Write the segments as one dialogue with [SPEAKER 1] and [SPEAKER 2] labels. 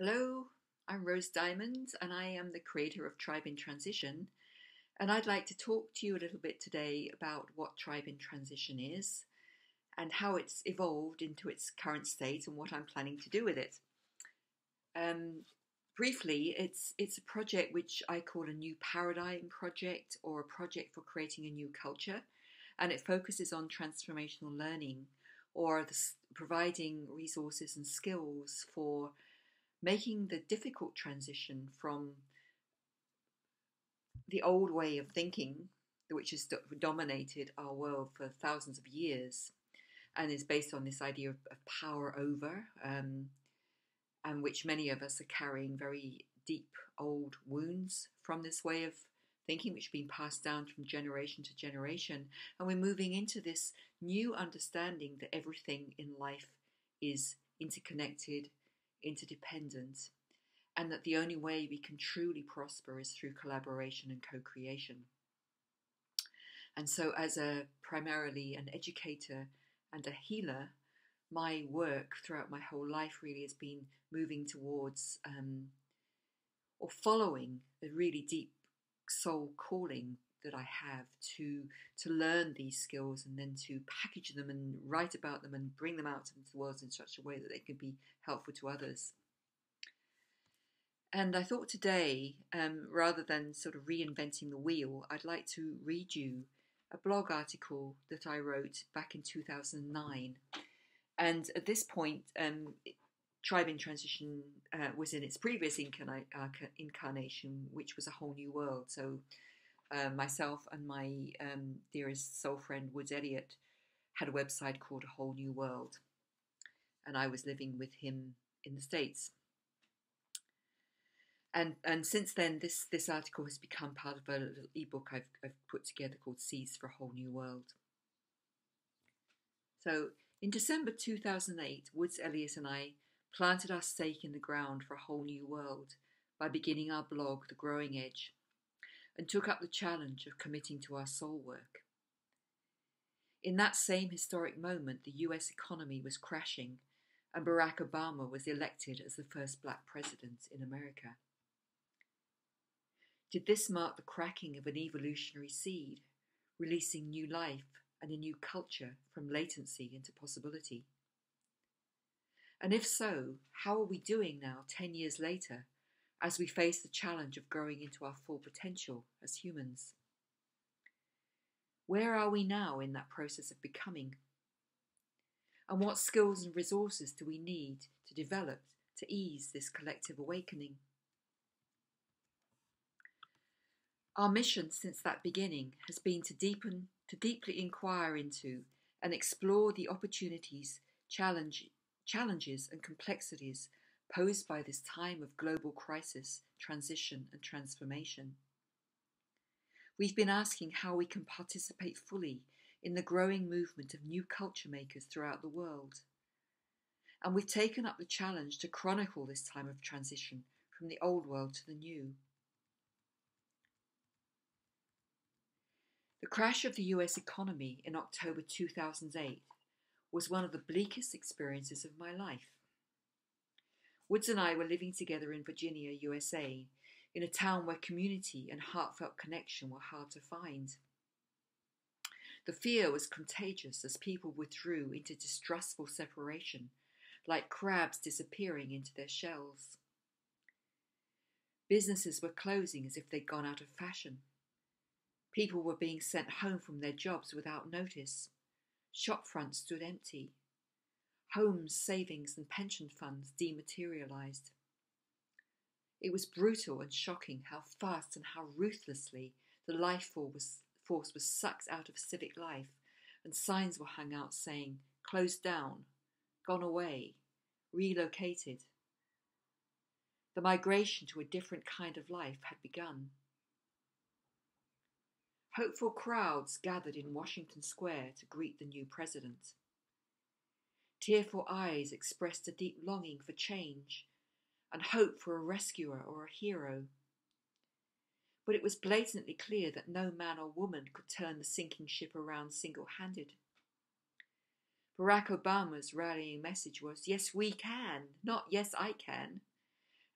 [SPEAKER 1] Hello, I'm Rose Diamond, and I am the creator of Tribe in Transition. And I'd like to talk to you a little bit today about what Tribe in Transition is and how it's evolved into its current state and what I'm planning to do with it. Um, Briefly, it's a project which I call a new paradigm project or a project for creating a new culture, and it focuses on transformational learning or providing resources and skills for making the difficult transition from the old way of thinking, which has dominated our world for thousands of years and is based on this idea of power over, and which many of us are carrying very deep old wounds from this way of thinking, which have been passed down from generation to generation. And we're moving into this new understanding that everything in life is interconnected, interdependent, and that the only way we can truly prosper is through collaboration and co-creation. And so, as a primarily an educator and a healer, my work throughout my whole life really has been moving towards or following a really deep soul calling that I have to learn these skills and then to package them and write about them and bring them out into the world in such a way that they can be helpful to others. And I thought today, rather than sort of reinventing the wheel, I'd like to read you a blog article that I wrote back in 2009. And at this point, Tribe in Transition was in its previous incarnation, which was A Whole New World. So myself and my dearest soul friend, Woods Elliott, had a website called A Whole New World. And I was living with him in the States. And since then, this article has become part of a little ebook I've put together called Seeds for a Whole New World. So in December 2008, Woods Elliott and I planted our stake in the ground for a whole new world by beginning our blog, The Growing Edge, and took up the challenge of committing to our soul work. In that same historic moment, the US economy was crashing and Barack Obama was elected as the first black president in America. Did this mark the cracking of an evolutionary seed, releasing new life and a new culture from latency into possibility? And if so, how are we doing now, 10 years later, as we face the challenge of growing into our full potential as humans? Where are we now in that process of becoming? And what skills and resources do we need to develop to ease this collective awakening? Our mission since that beginning has been to deeply inquire into and explore the opportunities, challenges and complexities posed by this time of global crisis, transition and transformation. We've been asking how we can participate fully in the growing movement of new culture makers throughout the world. And we've taken up the challenge to chronicle this time of transition from the old world to the new. The crash of the US economy in October 2008 was one of the bleakest experiences of my life. Woods and I were living together in Virginia, USA, in a town where community and heartfelt connection were hard to find. The fear was contagious as people withdrew into distrustful separation, like crabs disappearing into their shells. Businesses were closing as if they'd gone out of fashion. People were being sent home from their jobs without notice. Shop fronts stood empty. Homes, savings and pension funds dematerialised. It was brutal and shocking how fast and how ruthlessly the life force was sucked out of civic life, and signs were hung out saying, closed down, gone away, relocated. The migration to a different kind of life had begun. Hopeful crowds gathered in Washington Square to greet the new president. Tearful eyes expressed a deep longing for change and hope for a rescuer or a hero. But it was blatantly clear that no man or woman could turn the sinking ship around single-handed. Barack Obama's rallying message was, yes, we can, not yes, I can.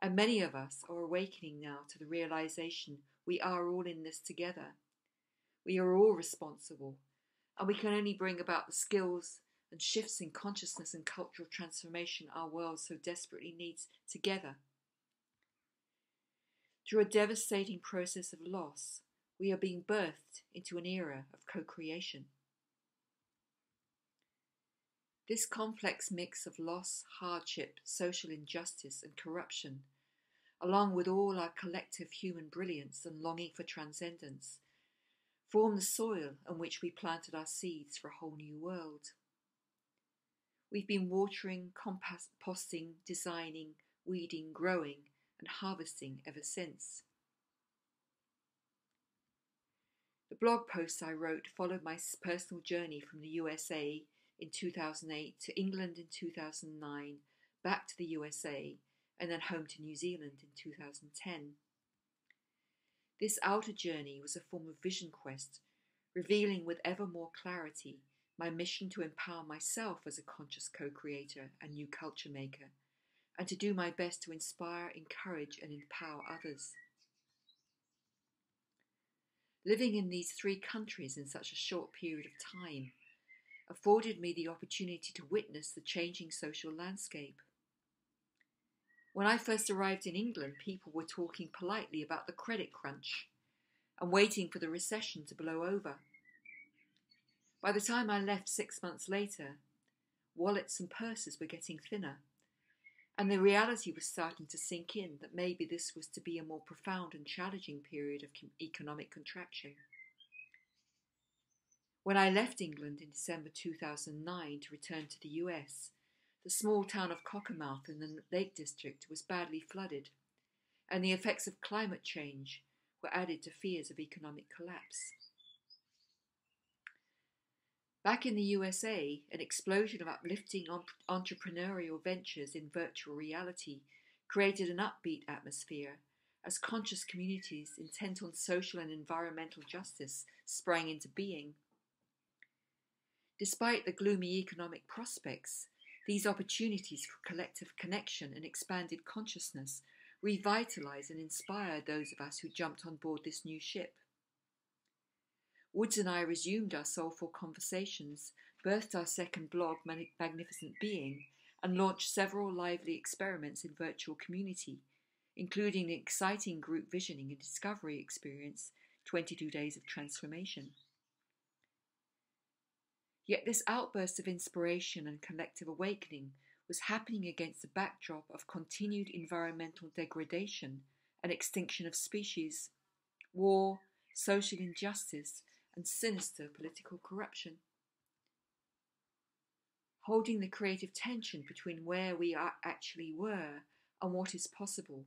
[SPEAKER 1] And many of us are awakening now to the realization we are all in this together. We are all responsible, and we can only bring about the skills and shifts in consciousness and cultural transformation our world so desperately needs together. Through a devastating process of loss, we are being birthed into an era of co-creation. This complex mix of loss, hardship, social injustice, and corruption, along with all our collective human brilliance and longing for transcendence, form the soil on which we planted our seeds for a whole new world. We've been watering, composting, designing, weeding, growing, and harvesting ever since. The blog posts I wrote followed my personal journey from the USA in 2008 to England in 2009, back to the USA, and then home to New Zealand in 2010. This outer journey was a form of vision quest, revealing with ever more clarity my mission to empower myself as a conscious co-creator and new culture maker, and to do my best to inspire, encourage, and empower others. Living in these 3 countries in such a short period of time afforded me the opportunity to witness the changing social landscape. When I first arrived in England, people were talking politely about the credit crunch and waiting for the recession to blow over. By the time I left 6 months later, wallets and purses were getting thinner, and the reality was starting to sink in that maybe this was to be a more profound and challenging period of economic contraction. When I left England in December 2009 to return to the US, the small town of Cockermouth in the Lake District was badly flooded, and the effects of climate change were added to fears of economic collapse. Back in the USA, an explosion of uplifting entrepreneurial ventures in virtual reality created an upbeat atmosphere as conscious communities intent on social and environmental justice sprang into being. Despite the gloomy economic prospects, these opportunities for collective connection and expanded consciousness revitalize and inspire those of us who jumped on board this new ship. Woods and I resumed our soulful conversations, birthed our second blog, Magnificent Being, and launched several lively experiments in virtual community, including the exciting group visioning and discovery experience, 22 Days of Transformation. Yet this outburst of inspiration and collective awakening was happening against the backdrop of continued environmental degradation and extinction of species, war, social injustice, and sinister political corruption. Holding the creative tension between where we actually were and what is possible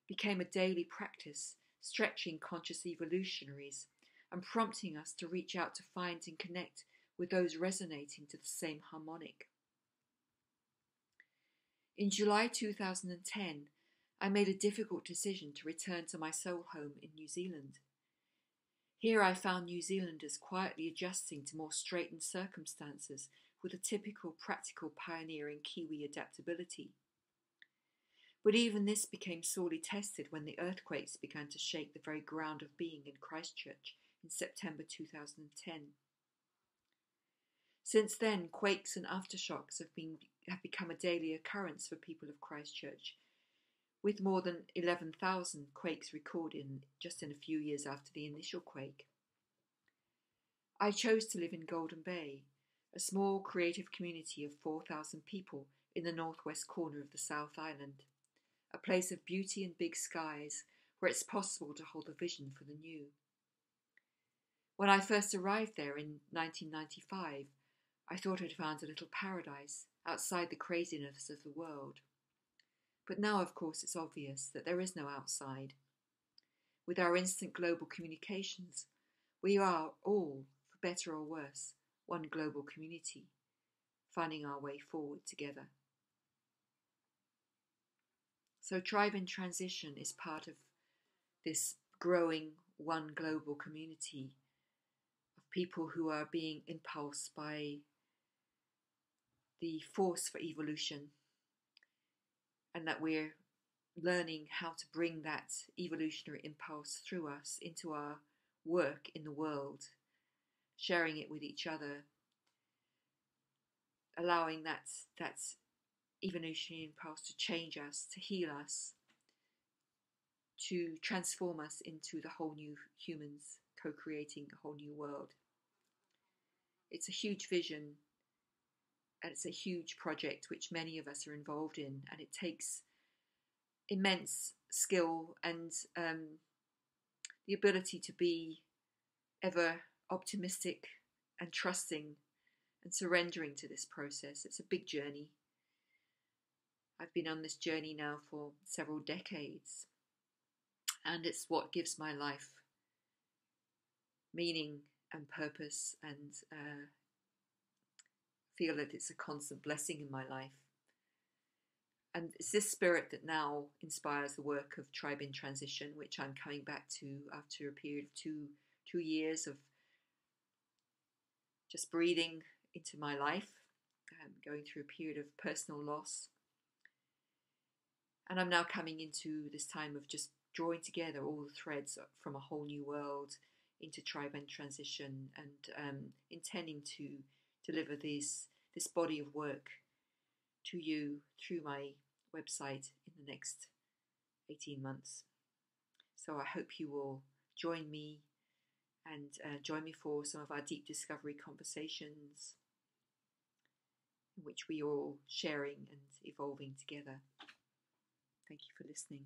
[SPEAKER 1] became a daily practice, stretching conscious evolutionaries and prompting us to reach out to find and connect with those resonating to the same harmonic. In July 2010, I made a difficult decision to return to my soul home in New Zealand. Here I found New Zealanders quietly adjusting to more straitened circumstances with a typical practical pioneering Kiwi adaptability. But even this became sorely tested when the earthquakes began to shake the very ground of being in Christchurch in September 2010. Since then, quakes and aftershocks have become a daily occurrence for people of Christchurch, with more than 11,000 quakes recorded just in a few years after the initial quake. I chose to live in Golden Bay, a small creative community of 4,000 people in the northwest corner of the South Island, a place of beauty and big skies where it's possible to hold a vision for the new. When I first arrived there in 1995, I thought I'd found a little paradise outside the craziness of the world. But now, of course, it's obvious that there is no outside. With our instant global communications, we are all, for better or worse, one global community, finding our way forward together. So Tribe in Transition is part of this growing one global community of people who are being impulsed by the force for evolution, and that we're learning how to bring that evolutionary impulse through us into our work in the world, sharing it with each other, allowing that evolutionary impulse to change us, to heal us, to transform us into the whole new humans, co-creating a whole new world. It's a huge vision, and it's a huge project which many of us are involved in, and it takes immense skill and the ability to be ever optimistic and trusting and surrendering to this process. It's a big journey. I've been on this journey now for several decades, and it's what gives my life meaning and purpose, and feel that it's a constant blessing in my life. And it's this spirit that now inspires the work of Tribe in Transition, which I'm coming back to after a period of two years of just breathing into my life, going through a period of personal loss. And I'm now coming into this time of just drawing together all the threads from a whole new world into Tribe in Transition, and intending to deliver this body of work to you through my website in the next 18 months. So I hope you will join me and join me for some of our deep discovery conversations in which we are all sharing and evolving together. Thank you for listening.